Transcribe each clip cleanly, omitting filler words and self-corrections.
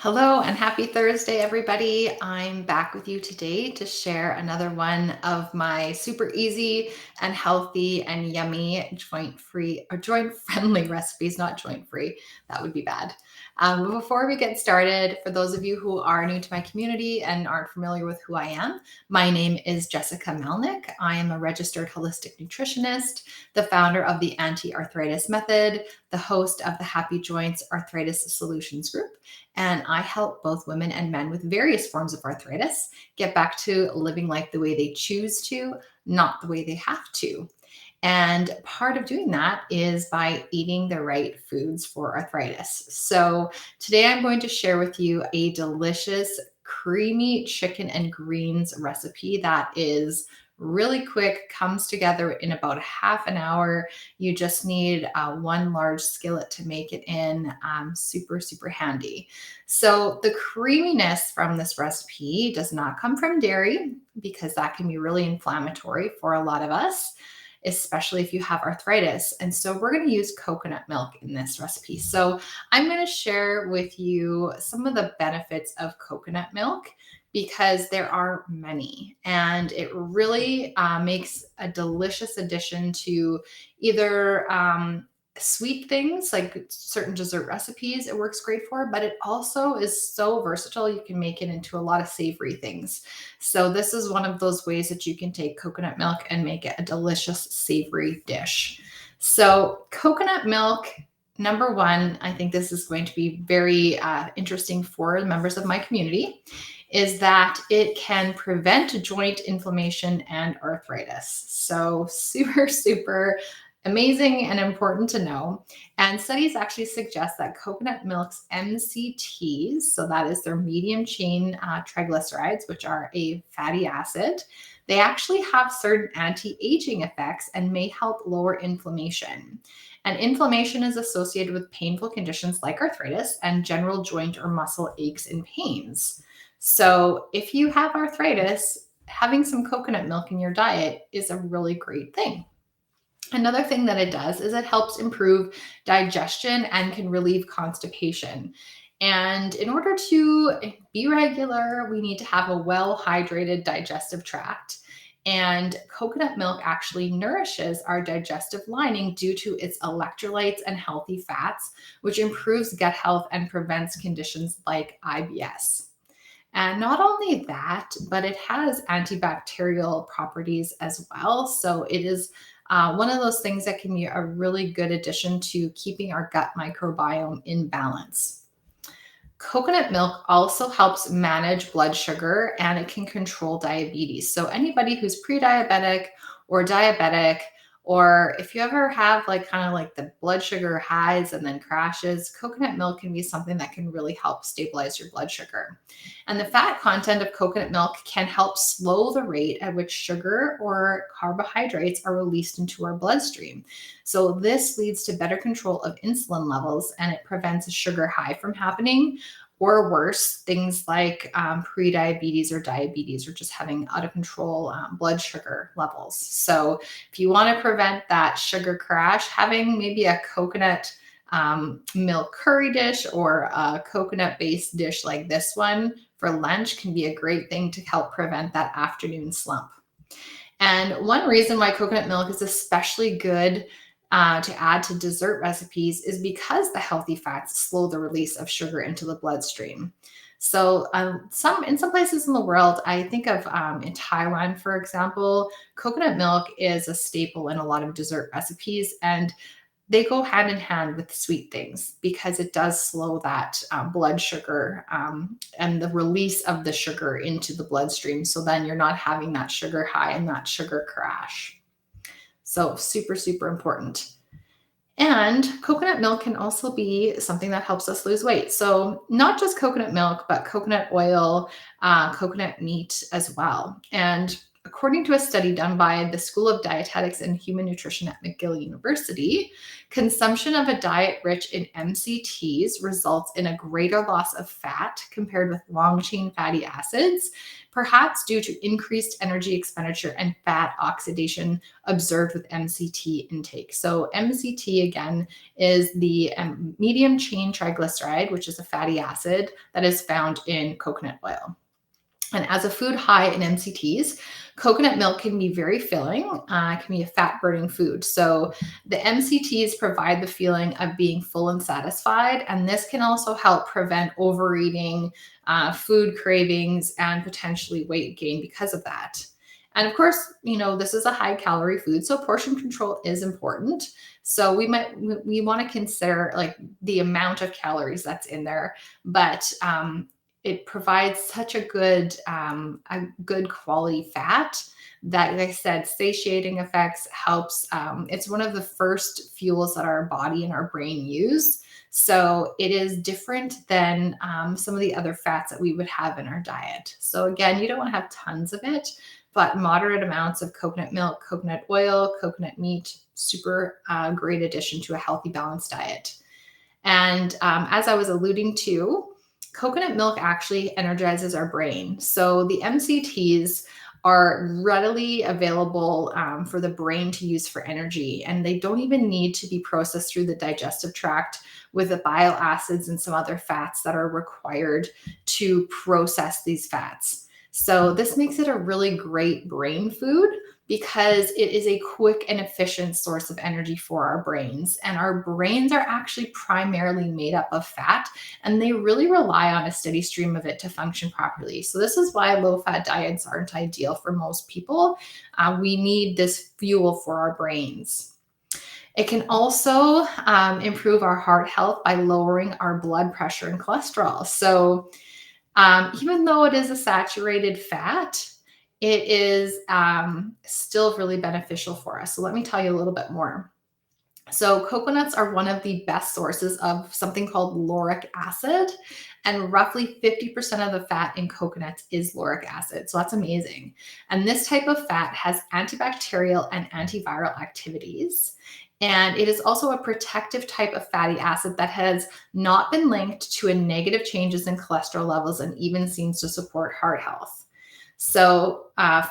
Hello and happy Thursday, everybody. I'm back with you today to share another one of my super easy and healthy and yummy joint-free or joint-friendly recipes, not joint-free. That would be bad. But before we get started, for those of you who are new to my community and aren't familiar with who I am, my name is Jessica Melnick. I am a registered holistic nutritionist, the founder of the Anti-Arthritis Method, the host of the Happy Joints Arthritis Solutions Group, and I help both women and men with various forms of arthritis get back to living life the way they choose to, not the way they have to. And part of doing that is by eating the right foods for arthritis. So today I'm going to share with you a delicious, creamy chicken and greens recipe that is really quick, comes together in about half an hour. You just need one large skillet to make it in. Super, super handy. So the creaminess from this recipe does not come from dairy because that can be really inflammatory for a lot of us, especially if you have arthritis. And so we're going to use coconut milk in this recipe. So I'm going to share with you some of the benefits of coconut milk because there are many, and it really makes a delicious addition to either sweet things like certain dessert recipes it works great for, but it also is so versatile. You can make it into a lot of savory things. So this is one of those ways that you can take coconut milk and make it a delicious savory dish. So coconut milk, number one, I think this is going to be very interesting for members of my community, is that it can prevent joint inflammation and arthritis. So super, super amazing and important to know. And studies actually suggest that coconut milk's MCTs, so that is their medium chain triglycerides, which are a fatty acid, they actually have certain anti aging effects and may help lower inflammation. And inflammation is associated with painful conditions like arthritis and general joint or muscle aches and pains. So if you have arthritis, having some coconut milk in your diet is a really great thing. Another thing that it does is it helps improve digestion and can relieve constipation. And in order to be regular, we need to have a well hydrated digestive tract. And coconut milk actually nourishes our digestive lining due to its electrolytes and healthy fats, which improves gut health and prevents conditions like IBS. And not only that, but it has antibacterial properties as well. So it is one of those things that can be a really good addition to keeping our gut microbiome in balance. Coconut milk also helps manage blood sugar and it can control diabetes. So, anybody who's pre diabetic or diabetic, or if you ever have like kind of like the blood sugar highs and then crashes, coconut milk can be something that can really help stabilize your blood sugar. And the fat content of coconut milk can help slow the rate at which sugar or carbohydrates are released into our bloodstream. So, this leads to better control of insulin levels and it prevents a sugar high from happening, or worse, things like pre-diabetes or diabetes, or just having out of control blood sugar levels. So if you want to prevent that sugar crash, having maybe a coconut milk curry dish or a coconut based dish like this one for lunch can be a great thing to help prevent that afternoon slump. And one reason why coconut milk is especially good to add to dessert recipes is because the healthy fats slow the release of sugar into the bloodstream. So, some places in the world, I think of in Taiwan, for example, coconut milk is a staple in a lot of dessert recipes, and they go hand in hand with sweet things because it does slow that blood sugar and the release of the sugar into the bloodstream. So then you're not having that sugar high and that sugar crash. So, super, super important. And coconut milk can also be something that helps us lose weight. So, not just coconut milk, but coconut oil, coconut meat as well. And according to a study done by the School of Dietetics and Human Nutrition at McGill University, consumption of a diet rich in MCTs results in a greater loss of fat compared with long chain fatty acids, perhaps due to increased energy expenditure and fat oxidation observed with MCT intake. So, MCT again is the medium chain triglyceride, which is a fatty acid that is found in coconut oil. And as a food high in MCTs, coconut milk can be very filling, can be a fat burning food. So the MCTs provide the feeling of being full and satisfied. And this can also help prevent overeating, food cravings, and potentially weight gain because of that. And of course, this is a high calorie food, so portion control is important. So we want to consider like the amount of calories that's in there, but it provides such a good quality fat that, like I said, satiating effects helps. It's one of the first fuels that our body and our brain use. So it is different than some of the other fats that we would have in our diet. So again, you don't want to have tons of it, but moderate amounts of coconut milk, coconut oil, coconut meat, super great addition to a healthy, balanced diet. And as I was alluding to, coconut milk actually energizes our brain. So the MCTs are readily available for the brain to use for energy, and they don't even need to be processed through the digestive tract with the bile acids and some other fats that are required to process these fats. So this makes it a really great brain food because it is a quick and efficient source of energy for our brains. And our brains are actually primarily made up of fat, and they really rely on a steady stream of it to function properly. So this is why low-fat diets aren't ideal for most people. We need this fuel for our brains. It can also improve our heart health by lowering our blood pressure and cholesterol. So even though it is a saturated fat, it is still really beneficial for us. So let me tell you a little bit more. So coconuts are one of the best sources of something called lauric acid, and roughly 50% of the fat in coconuts is lauric acid. So that's amazing. And this type of fat has antibacterial and antiviral activities. And it is also a protective type of fatty acid that has not been linked to a negative changes in cholesterol levels and even seems to support heart health. So,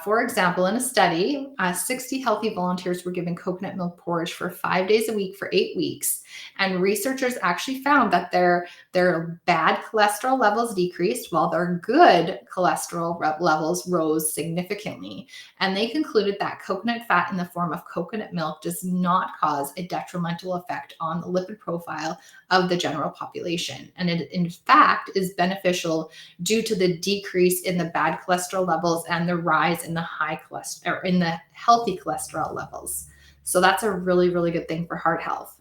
for example, in a study, 60 healthy volunteers were given coconut milk porridge for 5 days a week for 8 weeks. And researchers actually found that their bad cholesterol levels decreased while their good cholesterol levels rose significantly. And they concluded that coconut fat in the form of coconut milk does not cause a detrimental effect on the lipid profile of the general population. And it, in fact, is beneficial due to the decrease in the bad cholesterol levels and the rise in the high cholesterol or in the healthy cholesterol levels. So that's a really, really good thing for heart health.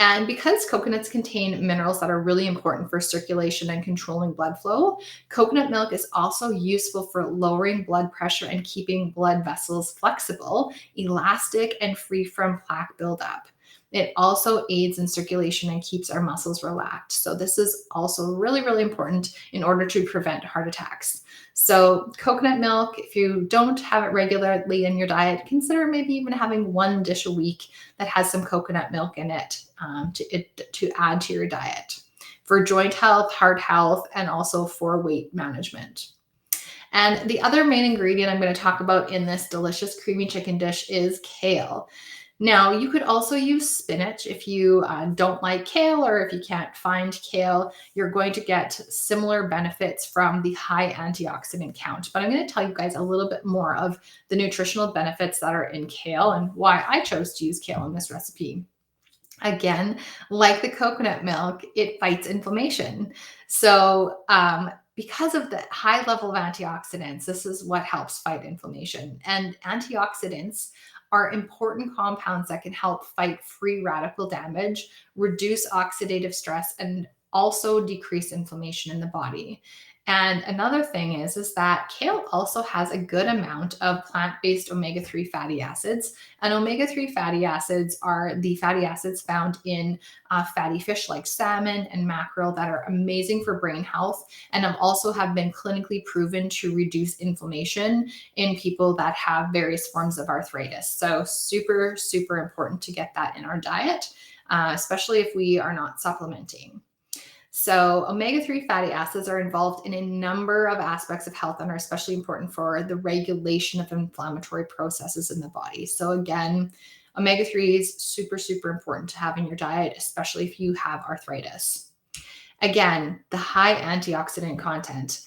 And because coconuts contain minerals that are really important for circulation and controlling blood flow, coconut milk is also useful for lowering blood pressure and keeping blood vessels flexible, elastic, and free from plaque buildup. It also aids in circulation and keeps our muscles relaxed. So this is also really, really important in order to prevent heart attacks. So coconut milk, if you don't have it regularly in your diet, consider maybe even having one dish a week that has some coconut milk in it to add to your diet for joint health, heart health, and also for weight management. And the other main ingredient I'm going to talk about in this delicious creamy chicken dish is kale. Now, you could also use spinach if you don't like kale or if you can't find kale. You're going to get similar benefits from the high antioxidant count. But I'm going to tell you guys a little bit more of the nutritional benefits that are in kale and why I chose to use kale in this recipe. Again, like the coconut milk, it fights inflammation. So, because of the high level of antioxidants, this is what helps fight inflammation. And antioxidants are important compounds that can help fight free radical damage, reduce oxidative stress, and also decrease inflammation in the body. And another thing is that kale also has a good amount of plant-based omega-3 fatty acids. And omega-3 fatty acids are the fatty acids found in fatty fish like salmon and mackerel that are amazing for brain health and have been clinically proven to reduce inflammation in people that have various forms of arthritis. So super, super important to get that in our diet, especially if we are not supplementing. So, omega 3 fatty acids are involved in a number of aspects of health and are especially important for the regulation of inflammatory processes in the body. So, again, omega 3 is super, super important to have in your diet, especially if you have arthritis. Again, the high antioxidant content.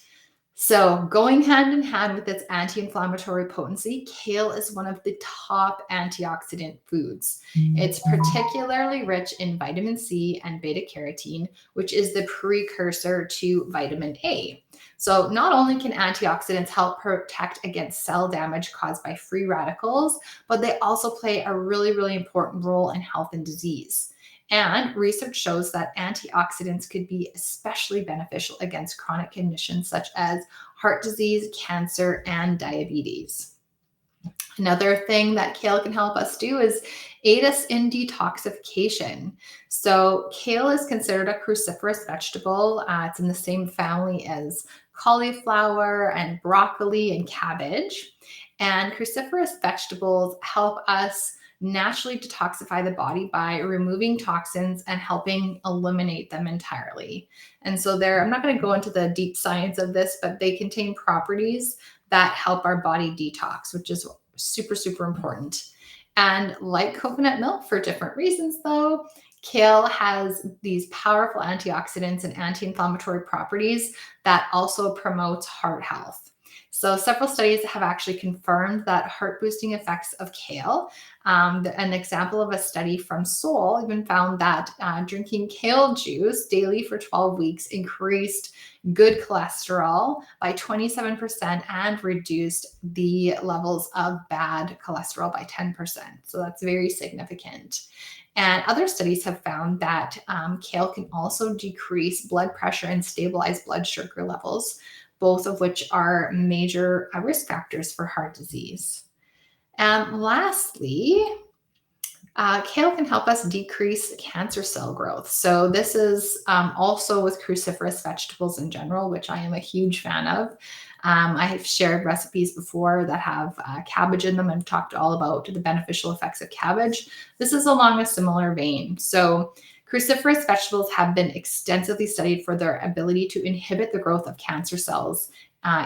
So, going hand in hand with its anti inflammatory potency, kale is one of the top antioxidant foods. It's particularly rich in vitamin C and beta carotene, which is the precursor to vitamin A. So, not only can antioxidants help protect against cell damage caused by free radicals, but they also play a really, really important role in health and disease. And research shows that antioxidants could be especially beneficial against chronic conditions such as heart disease, cancer, and diabetes. Another thing that kale can help us do is aid us in detoxification. So, kale is considered a cruciferous vegetable. It's in the same family as cauliflower and broccoli and cabbage. And cruciferous vegetables help us naturally detoxify the body by removing toxins and helping eliminate them entirely. And so, I'm not going to go into the deep science of this, but they contain properties that help our body detox, which is super, super important. And like coconut milk for different reasons, though, kale has these powerful antioxidants and anti inflammatory properties that also promotes heart health. So, several studies have actually confirmed that heart boosting effects of kale. An example of a study from Seoul even found that drinking kale juice daily for 12 weeks increased good cholesterol by 27% and reduced the levels of bad cholesterol by 10%. So that's very significant. And other studies have found that kale can also decrease blood pressure and stabilize blood sugar levels, both of which are major risk factors for heart disease. And lastly, kale can help us decrease cancer cell growth. So this is also with cruciferous vegetables in general, which I am a huge fan of. I have shared recipes before that have cabbage in them and talked all about the beneficial effects of cabbage. This is along a similar vein. So cruciferous vegetables have been extensively studied for their ability to inhibit the growth of cancer cells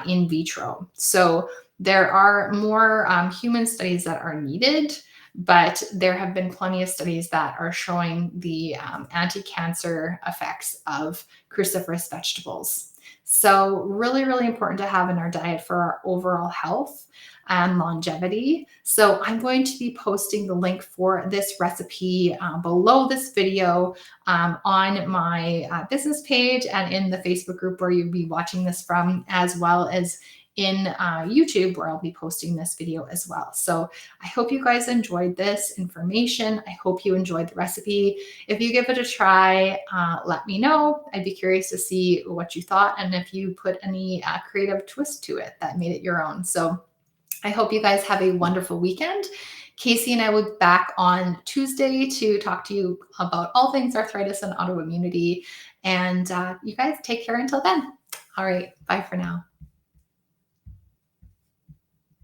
in vitro. So there are more human studies that are needed, but there have been plenty of studies that are showing the anti-cancer effects of cruciferous vegetables. So really, really important to have in our diet for our overall health and longevity. So I'm going to be posting the link for this recipe below this video on my business page and in the Facebook group where you'll be watching this from, as well as in YouTube where I'll be posting this video as well. So I hope you guys enjoyed this information. I hope you enjoyed the recipe. If you give it a try, let me know. I'd be curious to see what you thought and if you put any creative twist to it that made it your own. So I hope you guys have a wonderful weekend. Casey and I will be back on Tuesday to talk to you about all things arthritis and autoimmunity. And you guys take care until then. All right. Bye for now.